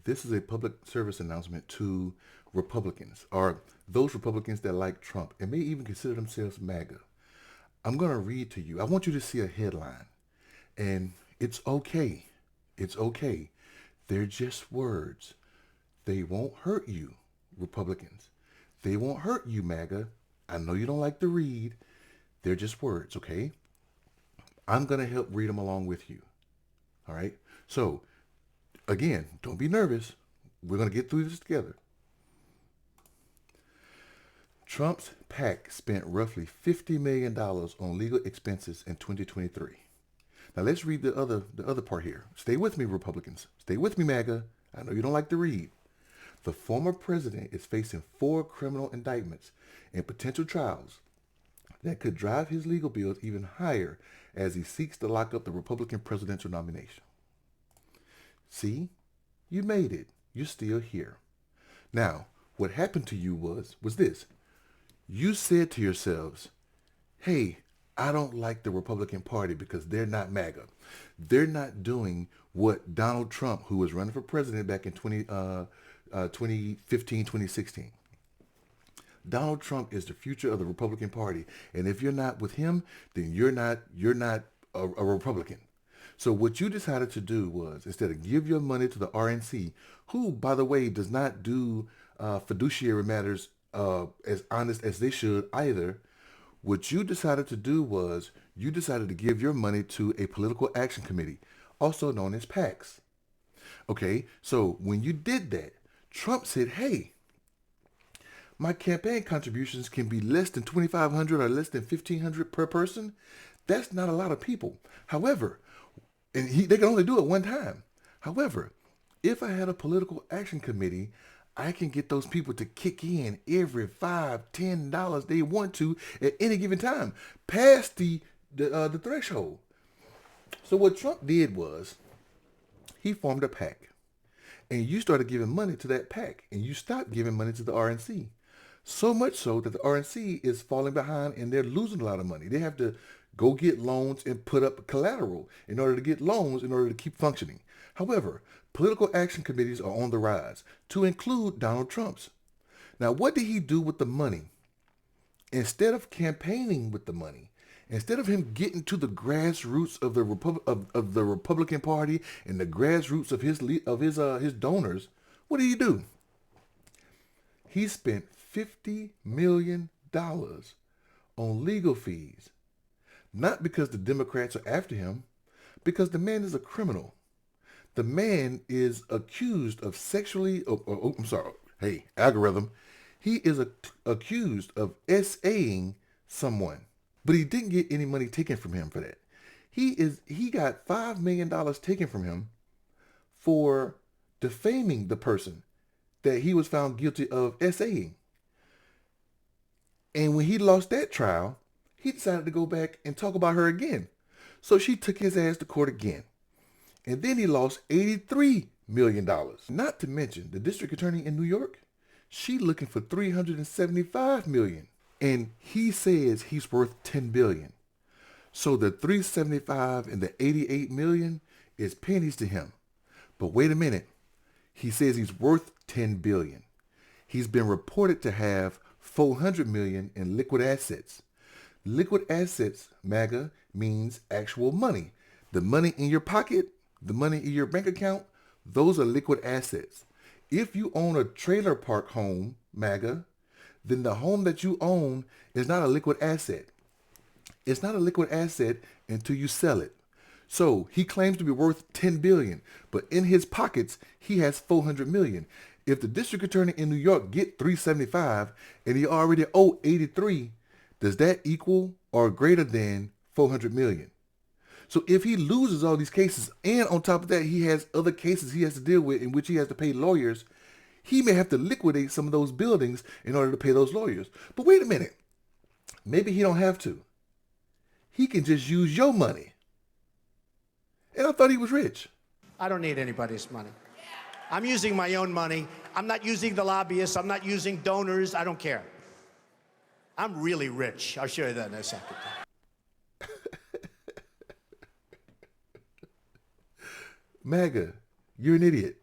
this is a public service announcement to Republicans, or those Republicans that like Trump and may even consider themselves MAGA. I'm going to read to you. I want you to see a headline. And it's okay. It's okay. They're just words. They won't hurt you, Republicans. They won't hurt you, MAGA. I know you don't like to read. They're just words, okay? I'm going to help read them along with you. All right? So, again, don't be nervous. We're going to get through this together. Trump's PAC spent roughly $50 million on legal expenses in 2023. Now let's read the other part here. Stay with me, Republicans. Stay with me, MAGA. I know you don't like to read. The former president is facing 4 criminal indictments and potential trials that could drive his legal bills even higher as he seeks to lock up the Republican presidential nomination. See? You made it. You're still here. Now, what happened to you was this. You said to yourselves, hey, I don't like the Republican Party because they're not MAGA. They're not doing what Donald Trump, who was running for president back in 2015, 2016. Donald Trump is the future of the Republican Party. And if you're not with him, then you're not a Republican. So what you decided to do was, instead of give your money to the RNC, who, by the way, does not do fiduciary matters as honest as they should either, what you decided to do was you decided to give your money to a political action committee, also known as PACs. Okay, so when you did that, Trump said, hey, my campaign contributions can be less than $2,500 or less than $1,500 per person. That's not a lot of people. However, they can only do it one time. However, if I had a political action committee, I can get those people to kick in every $5, $10 they want to at any given time, past the threshold. So what Trump did was he formed a PAC, and you started giving money to that PAC, and you stopped giving money to the RNC. So much so that the RNC is falling behind and they're losing a lot of money. They have to go get loans and put up collateral in order to get loans in order to keep functioning. However, political action committees are on the rise, to include Donald Trump's. Now, what did he do with the money? Instead of campaigning with the money, instead of him getting to the grassroots of the of the Republican Party and the grassroots of his donors, what did he do? He spent $50 million on legal fees. Not because the Democrats are after him, because the man is a criminal. The man is accused of algorithm. He is accused of SAing someone, but he didn't get any money taken from him for that. He got $5 million taken from him for defaming the person that he was found guilty of SAing. And when he lost that trial, he decided to go back and talk about her again. So she took his ass to court again. And then he lost $83 million. Not to mention the district attorney in New York, she looking for $375 million. And he says he's worth $10 billion. So the $375 and the $88 million is pennies to him. But wait a minute. He says he's worth $10 billion. He's been reported to have $400 million in liquid assets. Liquid assets, MAGA, means actual money. The money in your pocket, the money in your bank account, those are liquid assets. If you own a trailer park home, MAGA, then the home that you own is not a liquid asset. It's not a liquid asset until you sell it. So he claims to be worth $10 billion, but in his pockets, he has $400 million. If the district attorney in New York get $375 and he already owe $83, does that equal or greater than $400 million? So if he loses all these cases, and on top of that, he has other cases he has to deal with in which he has to pay lawyers, he may have to liquidate some of those buildings in order to pay those lawyers. But wait a minute. Maybe he don't have to. He can just use your money. And I thought he was rich. I don't need anybody's money. I'm using my own money. I'm not using the lobbyists. I'm not using donors. I don't care. I'm really rich. I'll show you that in a second. MAGA, you're an idiot.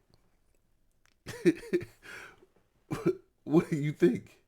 What do you think?